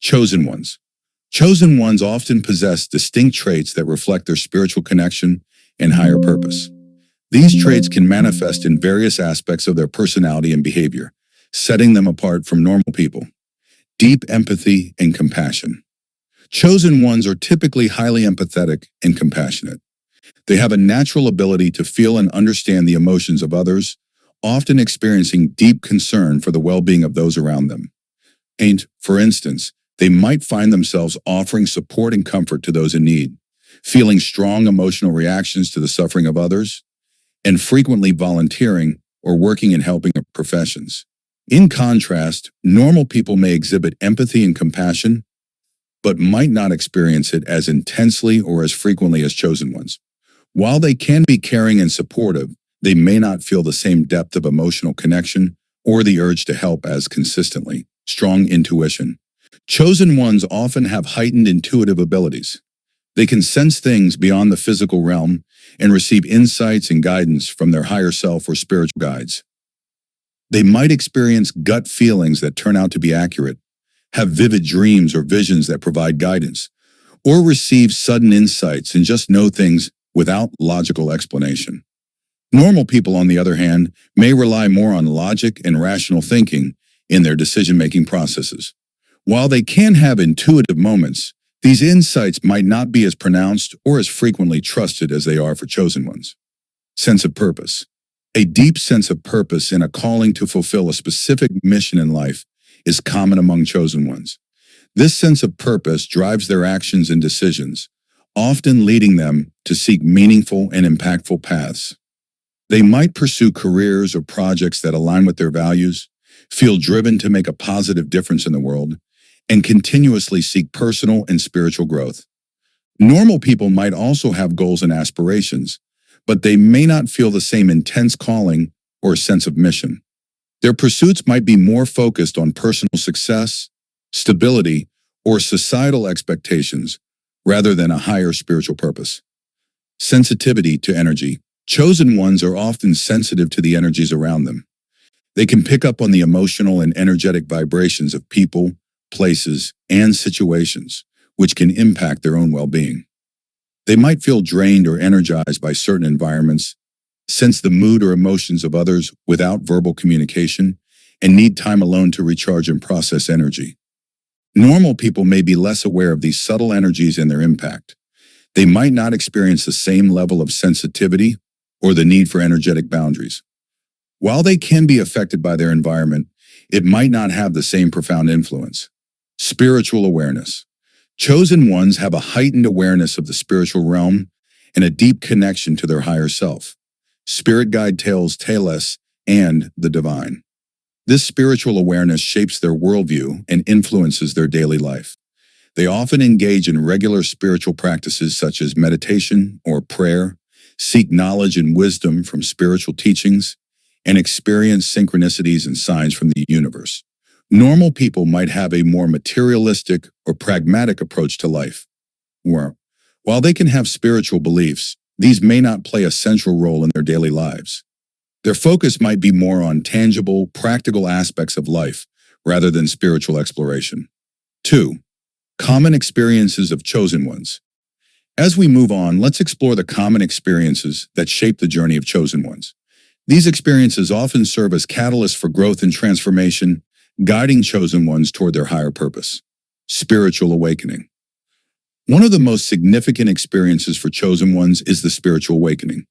Chosen ones. Chosen ones often possess distinct traits that reflect their spiritual connection and higher purpose. These traits can manifest in various aspects of their personality and behavior, setting them apart from normal people. Deep empathy and compassion. Chosen ones are typically highly empathetic and compassionate. They have a natural ability to feel and understand the emotions of others, often experiencing deep concern for the well-being of those around them. And, for instance, they might find themselves offering support and comfort to those in need, feeling strong emotional reactions to the suffering of others, and frequently volunteering or working in helping professions. In contrast, normal people may exhibit empathy and compassion, but might not experience it as intensely or as frequently as chosen ones. While they can be caring and supportive, they may not feel the same depth of emotional connection or the urge to help as consistently. Strong intuition. Chosen ones often have heightened intuitive abilities. They can sense things beyond the physical realm and receive insights and guidance from their higher self or spiritual guides. They might experience gut feelings that turn out to be accurate, have vivid dreams or visions that provide guidance, or receive sudden insights and just know things without logical explanation. Normal people, on the other hand, may rely more on logic and rational thinking in their decision-making processes. While they can have intuitive moments, these insights might not be as pronounced or as frequently trusted as they are for chosen ones. Sense of purpose. A deep sense of purpose and a calling to fulfill a specific mission in life is common among chosen ones. This sense of purpose drives their actions and decisions, often leading them to seek meaningful and impactful paths. They might pursue careers or projects that align with their values, feel driven to make a positive difference in the world, and continuously seek personal and spiritual growth. Normal people might also have goals and aspirations, but they may not feel the same intense calling or sense of mission. Their pursuits might be more focused on personal success, stability, or societal expectations rather than a higher spiritual purpose. Sensitivity to energy. Chosen ones are often sensitive to the energies around them. They can pick up on the emotional and energetic vibrations of people, places, and situations, which can impact their own well-being. They might feel drained or energized by certain environments, sense the mood or emotions of others without verbal communication, and need time alone to recharge and process energy. Normal people may be less aware of these subtle energies and their impact. They might not experience the same level of sensitivity or the need for energetic boundaries. While they can be affected by their environment, it might not have the same profound influence. Spiritual awareness. Chosen ones have a heightened awareness of the spiritual realm and a deep connection to their higher self. Spirit guide tales TalesC and the divine. This spiritual awareness shapes their worldview and influences their daily life. They often engage in regular spiritual practices such as meditation or prayer, seek knowledge and wisdom from spiritual teachings, and experience synchronicities and signs from the universe. Normal people might have a more materialistic or pragmatic approach to life. While they can have spiritual beliefs, these may not play a central role in their daily lives. Their focus might be more on tangible, practical aspects of life rather than spiritual exploration. 2. Common experiences of chosen ones. As we move on, let's explore the common experiences that shape the journey of chosen ones. These experiences often serve as catalysts for growth and transformation, guiding chosen ones toward their higher purpose. Spiritual awakening. One of the most significant experiences for chosen ones is the spiritual awakening.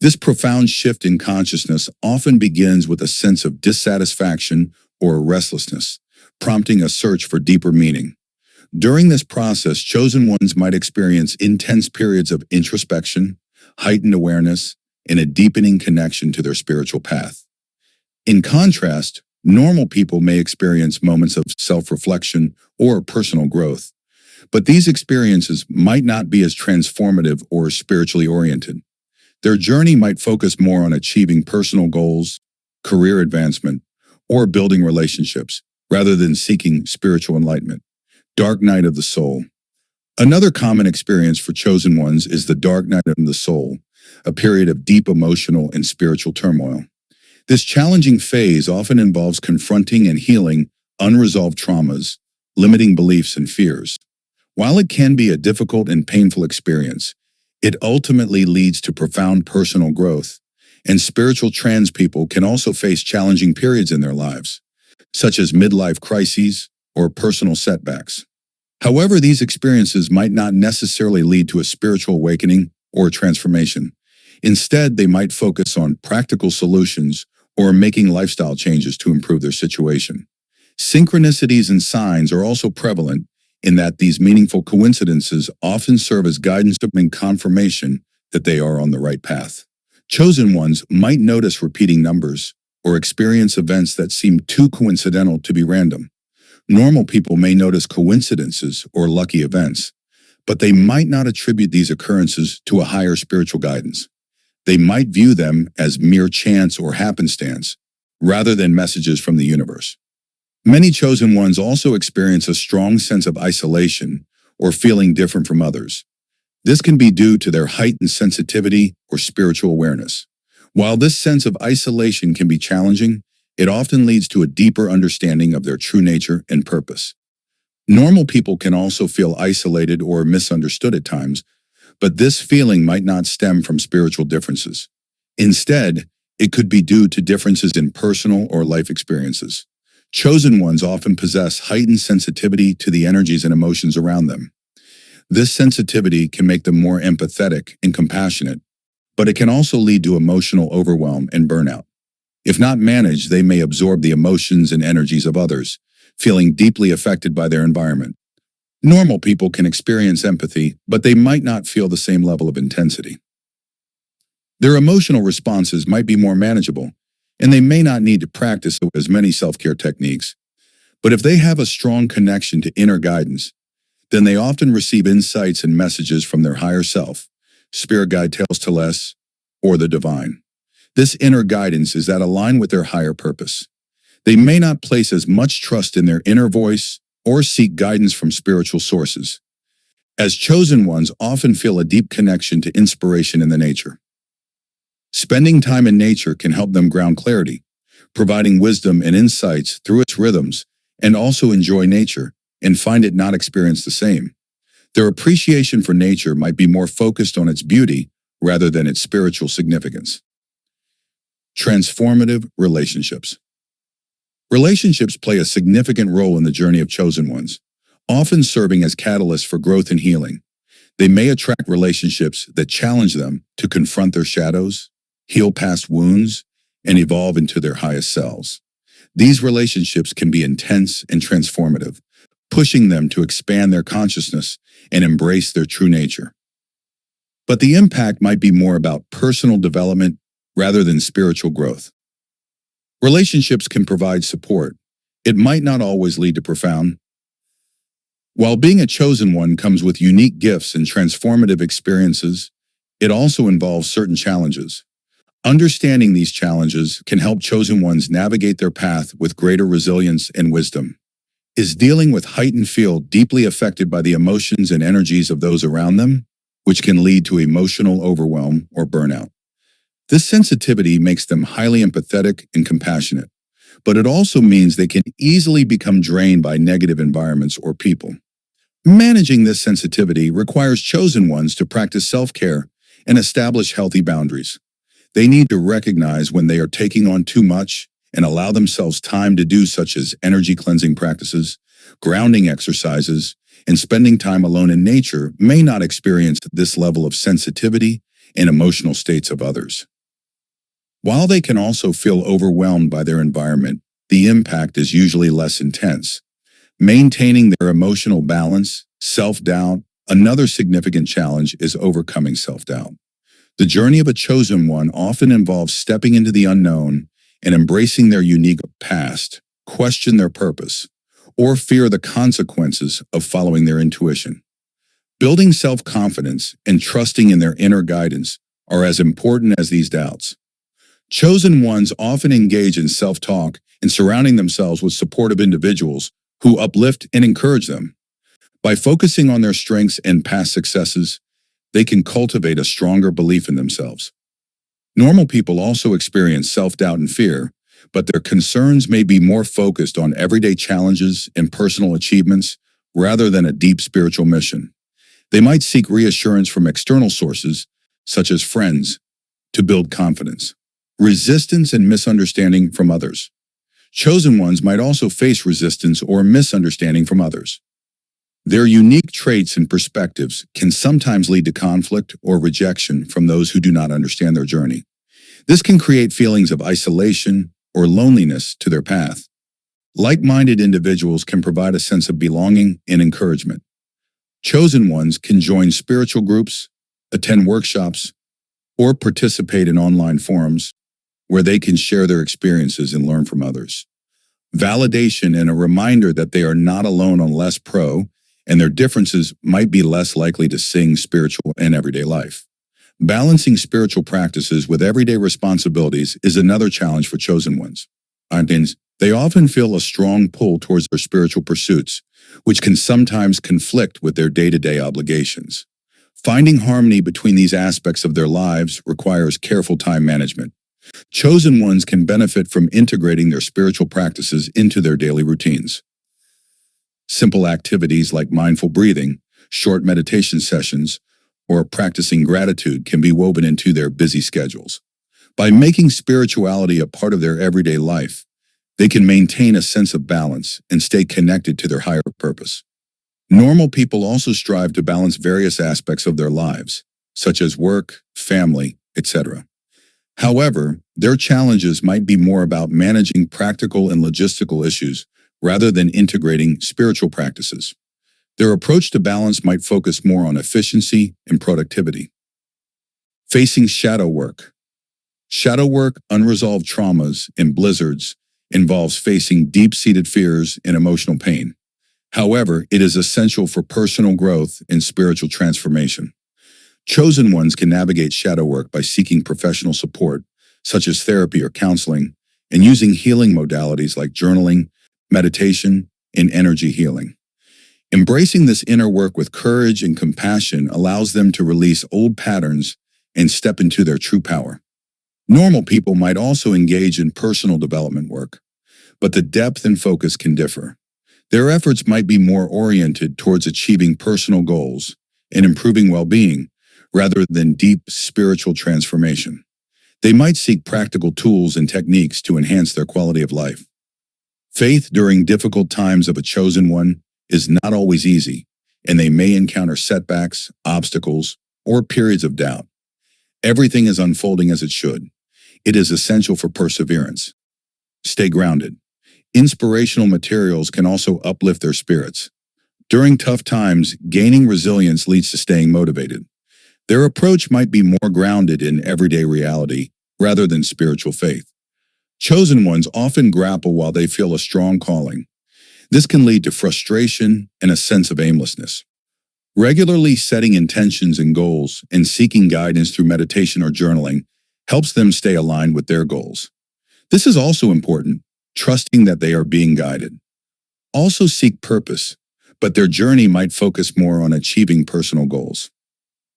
This profound shift in consciousness often begins with a sense of dissatisfaction or restlessness, prompting a search for deeper meaning. During this process, chosen ones might experience intense periods of introspection, heightened awareness, and a deepening connection to their spiritual path. In contrast, normal people may experience moments of self-reflection or personal growth, but these experiences might not be as transformative or spiritually oriented. Their journey might focus more on achieving personal goals, career advancement, or building relationships, rather than seeking spiritual enlightenment. Dark night of the soul. Another common experience for chosen ones is the dark night of the soul, a period of deep emotional and spiritual turmoil. This challenging phase often involves confronting and healing unresolved traumas, limiting beliefs and fears. While it can be a difficult and painful experience, it ultimately leads to profound personal growth, and spiritual trans people can also face challenging periods in their lives, such as midlife crises or personal setbacks. However, these experiences might not necessarily lead to a spiritual awakening or transformation. Instead, they might focus on practical solutions or making lifestyle changes to improve their situation. Synchronicities and signs are also prevalent in that these meaningful coincidences often serve as guidance and confirmation that they are on the right path. Chosen ones might notice repeating numbers or experience events that seem too coincidental to be random. Normal people may notice coincidences or lucky events, but they might not attribute these occurrences to a higher spiritual guidance. They might view them as mere chance or happenstance, rather than messages from the universe. Many chosen ones also experience a strong sense of isolation or feeling different from others. This can be due to their heightened sensitivity or spiritual awareness. While this sense of isolation can be challenging, it often leads to a deeper understanding of their true nature and purpose. Normal people can also feel isolated or misunderstood at times, but this feeling might not stem from spiritual differences. Instead, it could be due to differences in personal or life experiences. Chosen ones often possess heightened sensitivity to the energies and emotions around them. This sensitivity can make them more empathetic and compassionate, but it can also lead to emotional overwhelm and burnout. If not managed, they may absorb the emotions and energies of others, feeling deeply affected by their environment. Normal people can experience empathy, but they might not feel the same level of intensity. Their emotional responses might be more manageable, and they may not need to practice as many self-care techniques. But if they have a strong connection to inner guidance, then they often receive insights and messages from their higher self, spirit guide TalesC, or the divine. This inner guidance is that align with their higher purpose. They may not place as much trust in their inner voice or seek guidance from spiritual sources, as chosen ones often feel a deep connection to inspiration in the nature. Spending time in nature can help them ground clarity, providing wisdom and insights through its rhythms, and also enjoy nature and find it not experienced the same. Their appreciation for nature might be more focused on its beauty rather than its spiritual significance. Transformative relationships. Relationships play a significant role in the journey of chosen ones, often serving as catalysts for growth and healing. They may attract relationships that challenge them to confront their shadows, heal past wounds, and evolve into their highest selves. These relationships can be intense and transformative, pushing them to expand their consciousness and embrace their true nature. But the impact might be more about personal development rather than spiritual growth. Relationships can provide support. It might not always lead to profound. While being a chosen one comes with unique gifts and transformative experiences, it also involves certain challenges. Understanding these challenges can help chosen ones navigate their path with greater resilience and wisdom. Is dealing with heightened field deeply affected by the emotions and energies of those around them, which can lead to emotional overwhelm or burnout. This sensitivity makes them highly empathetic and compassionate, but it also means they can easily become drained by negative environments or people. Managing this sensitivity requires chosen ones to practice self-care and establish healthy boundaries. They need to recognize when they are taking on too much and allow themselves time to do such as energy cleansing practices, grounding exercises, and spending time alone in nature may not experience this level of sensitivity and emotional states of others. While they can also feel overwhelmed by their environment, the impact is usually less intense. Maintaining their emotional balance, self-doubt. Another significant challenge is overcoming self-doubt. The journey of a chosen one often involves stepping into the unknown and embracing their unique past, question their purpose, or fear the consequences of following their intuition. Building self-confidence and trusting in their inner guidance are as important as these doubts. Chosen ones often engage in self-talk and surrounding themselves with supportive individuals who uplift and encourage them. By focusing on their strengths and past successes, they can cultivate a stronger belief in themselves. Normal people also experience self-doubt and fear, but their concerns may be more focused on everyday challenges and personal achievements rather than a deep spiritual mission. They might seek reassurance from external sources, such as friends, to build confidence. Resistance and misunderstanding from others. Chosen ones might also face resistance or misunderstanding from others. Their unique traits and perspectives can sometimes lead to conflict or rejection from those who do not understand their journey. This can create feelings of isolation or loneliness to their path. Like-minded individuals can provide a sense of belonging and encouragement. Chosen ones can join spiritual groups, attend workshops, or participate in online forums where they can share their experiences and learn from others. Validation and a reminder that they are not alone on less pro, and their differences might be less likely to sing spiritual in everyday life. Balancing spiritual practices with everyday responsibilities is another challenge for chosen ones. They often feel a strong pull towards their spiritual pursuits, which can sometimes conflict with their day-to-day obligations. Finding harmony between these aspects of their lives requires careful time management. Chosen ones can benefit from integrating their spiritual practices into their daily routines. Simple activities like mindful breathing, short meditation sessions, or practicing gratitude can be woven into their busy schedules. By making spirituality a part of their everyday life, they can maintain a sense of balance and stay connected to their higher purpose. Normal people also strive to balance various aspects of their lives, such as work, family, etc. However, their challenges might be more about managing practical and logistical issues rather than integrating spiritual practices. Their approach to balance might focus more on efficiency and productivity. Facing shadow work. Shadow work, unresolved traumas, and blizzards involves facing deep-seated fears and emotional pain. However, it is essential for personal growth and spiritual transformation. Chosen ones can navigate shadow work by seeking professional support, such as therapy or counseling, and using healing modalities like journaling, meditation, and energy healing. Embracing this inner work with courage and compassion allows them to release old patterns and step into their true power. Normal people might also engage in personal development work, but the depth and focus can differ. Their efforts might be more oriented towards achieving personal goals and improving well-being, rather than deep spiritual transformation. They might seek practical tools and techniques to enhance their quality of life. Faith during difficult times of a chosen one is not always easy, and they may encounter setbacks, obstacles, or periods of doubt. Everything is unfolding as it should. It is essential for perseverance. Stay grounded. Inspirational materials can also uplift their spirits. During tough times, gaining resilience leads to staying motivated. Their approach might be more grounded in everyday reality rather than spiritual faith. Chosen ones often grapple while they feel a strong calling. This can lead to frustration and a sense of aimlessness. Regularly setting intentions and goals and seeking guidance through meditation or journaling helps them stay aligned with their goals. This is also important, trusting that they are being guided. Also seek purpose, but their journey might focus more on achieving personal goals.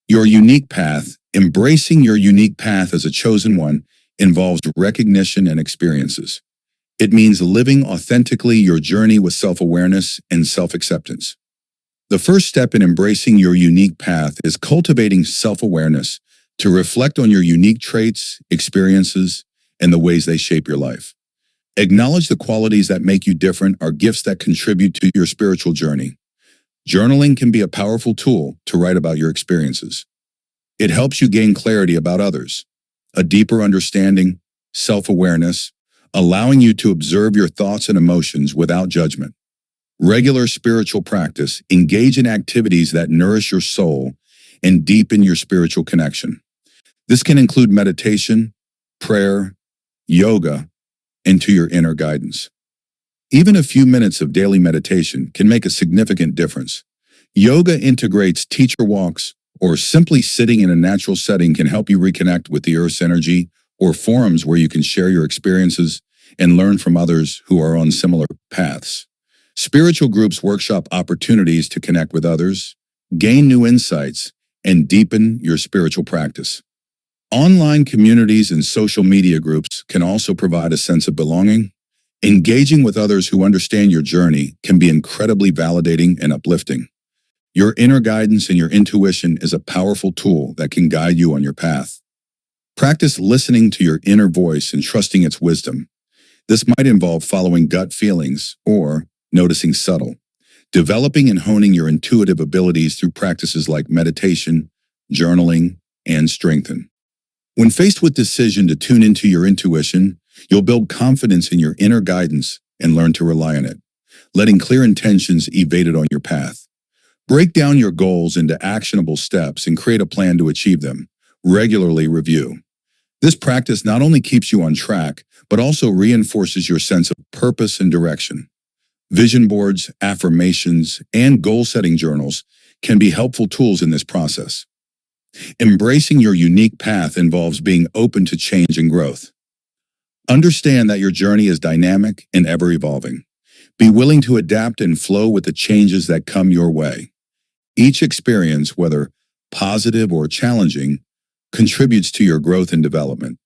Your unique path. Embracing your unique path as a chosen one involves recognition and experiences. It means living authentically your journey with self-awareness and self-acceptance. The first step in embracing your unique path is cultivating self-awareness to reflect on your unique traits, experiences, and the ways they shape your life. Acknowledge the qualities that make you different are gifts that contribute to your spiritual journey. Journaling can be a powerful tool to write about your experiences. It helps you gain clarity about others, a deeper understanding, self-awareness, allowing you to observe your thoughts and emotions without judgment. Regular spiritual practice. Engage in activities that nourish your soul and deepen your spiritual connection. This can include meditation, prayer, yoga, and to your inner guidance. Even a few minutes of daily meditation can make a significant difference. Yoga integrates teacher walks, or simply sitting in a natural setting can help you reconnect with the Earth's energy, or forums where you can share your experiences and learn from others who are on similar paths. Spiritual groups workshop opportunities to connect with others, gain new insights, and deepen your spiritual practice. Online communities and social media groups can also provide a sense of belonging. Engaging with others who understand your journey can be incredibly validating and uplifting. Your inner guidance and your intuition is a powerful tool that can guide you on your path. Practice listening to your inner voice and trusting its wisdom. This might involve following gut feelings or noticing subtle, developing and honing your intuitive abilities through practices like meditation, journaling, and strengthen. When faced with decision to tune into your intuition, you'll build confidence in your inner guidance and learn to rely on it, letting clear intentions evade it on your path. Break down your goals into actionable steps and create a plan to achieve them. Regularly review. This practice not only keeps you on track, but also reinforces your sense of purpose and direction. Vision boards, affirmations, and goal-setting journals can be helpful tools in this process. Embracing your unique path involves being open to change and growth. Understand that your journey is dynamic and ever-evolving. Be willing to adapt and flow with the changes that come your way. Each experience, whether positive or challenging, contributes to your growth and development.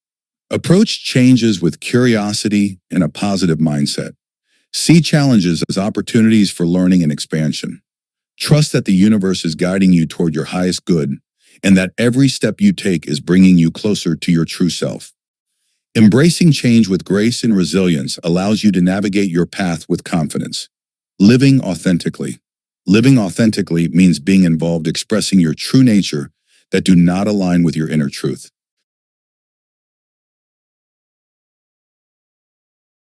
Approach changes with curiosity and a positive mindset. See challenges as opportunities for learning and expansion. Trust that the universe is guiding you toward your highest good, and that every step you take is bringing you closer to your true self. Embracing change with grace and resilience allows you to navigate your path with confidence. Living authentically. Living authentically means being involved expressing your true nature that do not align with your inner truth.